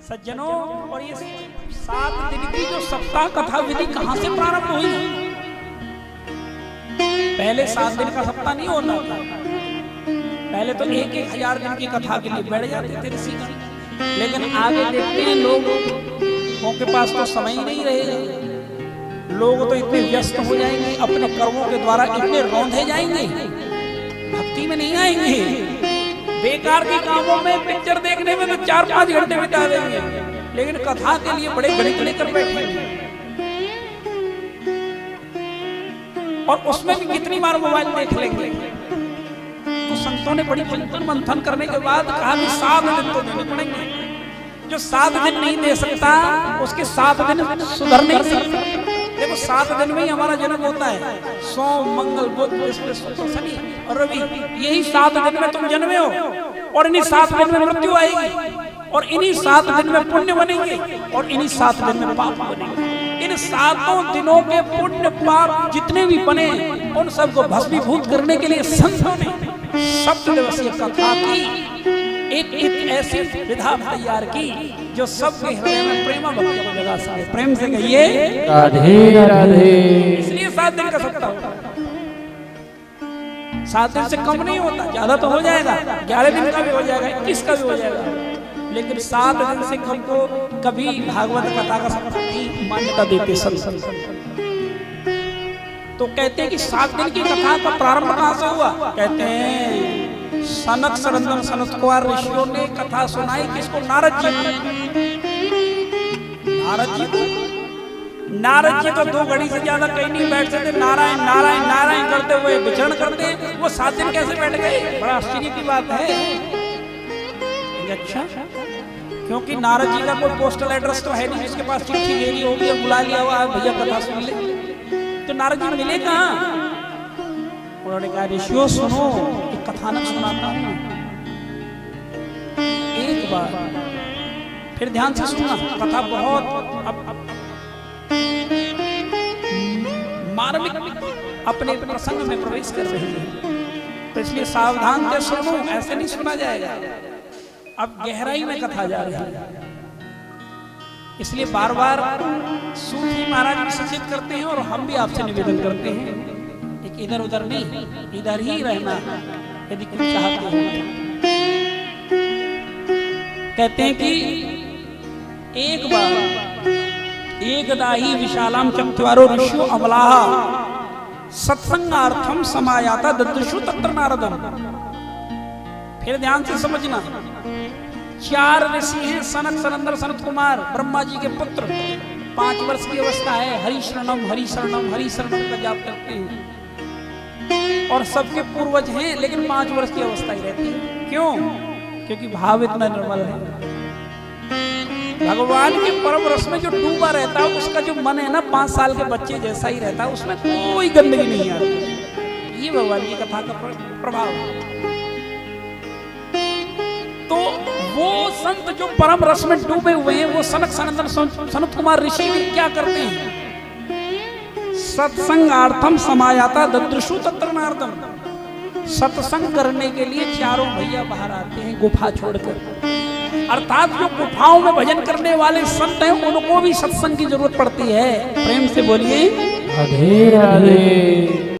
सज्जनों, और ये 7 दिन की जो सप्ताह कथा विधि कहां से प्रारंभ हुई? पहले 7 दिन का सप्ताह नहीं होता था। पहले तो 1,000 दिन की कथा के लिए बैठ जाते थे ऋषिगण, लेकिन आगे देखते हैं लोगों के पास तो समय ही नहीं रहेगा। लोग तो इतने व्यस्त हो जाएंगे, अपने कर्मों के द्वारा इतने रौंधे जाएंगे, भक्ति में नहीं आएंगे। बेकार के कामों में, पिक्चर देखने में तो 4-5 घंटे बिता देंगे, लेकिन कथा के लिए बड़े गणित लेकर बैठेंगे। और उसमें भी कितनी बार मोबाइल देख लेंगे। तो संतों ने बड़ी चिंतन मंथन करने के बाद कहा कि 7 दिन तो देने पड़ेंगे। जो 7 दिन नहीं दे सकता, उसके 7 दिन सुधर नहीं सकता। देखो 7 दिन में ही हमारा जन्म होता है। सोम, मंगल, बुध, बृहस्पति, शनि और रवि, यही 7 दिन में तुम जन्मे हो। और इन्हीं 7 दिन में मृत्यु आएगी, और इन्हीं 7 दिन में पुण्य बनेंगे, और इन्हीं 7 दिन में पाप बनेंगे। इन 7 दिनों के पुण्य पाप जितने भी बने, उन सबको भस्मीभूत करने के लिए संतों ने 7 दिवसीय कथा की एक ऐसी विधा तैयार की जो सबके हृदय में प्रेम भक्ति को जगा सके। प्रेम से कहिए राधे राधे। इसलिए 7 दिन का सप्ताह होता है। 7 दिन से कम नहीं होता, ज्यादा तो हो जाएगा, 11 दिन का भी हो जाएगा, 21 का भी हो जाएगा, लेकिन 7 दिन से कम को कभी भागवत कथा का सप्ताह नहीं मान्यता देते संत। तो कहते हैं कि 7 दिन की कथा का प्रारंभ कहां से हुआ? कहते हैं सनक सनंदन सनत कुमार ऋषियों ने कथा सुनाई। किसको? नारद जी। नारद जी तो 2 घड़ी से ज्यादा कहीं नहीं बैठ सकते। नारायण नारायण नारायण करते हुए विचरण करते, वो 7 दिन कैसे बैठ गए? बड़ा आश्चर्य की बात है। अच्छा, क्योंकि नारद जी का कोई पोस्टल एड्रेस तो है नहीं, उसके पास चिट्ठी भेजी होगी और बुला लिया हुआ भैया कथा सुन ले। तो नारद जी मिले कहाँ? उन्होंने कहा ऋषियों सुनो, एक कथानक सुनाता हूं, एक बार फिर ध्यान से सुनना। कथा बहुत मार्मिक अपने प्रसंग में प्रवेश कर रही है, तो इसलिए सावधान से सुनो, ऐसे नहीं सुना जाएगा। अब गहराई में कथा जा रही है, इसलिए बार बार सूत जी महाराज भी सचेत करते हैं और हम भी आपसे निवेदन करते हैं, एक इधर उधर नहीं, इधर ही रहना यदि कुछ चाहते हैं। कहते हैं कि एक बार एकदाही विशालाम चमत्वारो ऋषियो अमलाहा सत्संगार्थम समायाता ददृशु तत्र नारदम। फिर ध्यान से समझना, 4 ऋषि हैं, सनक सनंदन सनत कुमार, ब्रह्मा जी के पुत्र। 5 वर्ष की अवस्था है, हरि शरणम हरि शरणम हरि शरणम का जाप करते हैं, और सबके पूर्वज हैं, लेकिन 5 वर्ष की अवस्था ही रहती है। क्यों? क्योंकि भाव इतना निर्मल है। भगवान के परम रस में जो डूबा रहता है, उसका जो मन है ना 5 साल के बच्चे जैसा ही रहता है, उसमें कोई गंदगी नहीं आती। ये भगवान की कथा का प्रभाव है। तो वो संत जो परम रस में डूबे हुए हैं, वो सनक सनंदन सनत कुमार ऋषि क्या करते हैं? सत्संगार्थम समायाता ददृशु तत्र नारदम। सत्संग करने के लिए 4 भैया बाहर आते हैं गुफा छोड़कर। अर्थात जो गुफाओं में भजन करने वाले संत हैं, उनको भी सत्संग की जरूरत पड़ती है। प्रेम से बोलिए राधे राधे।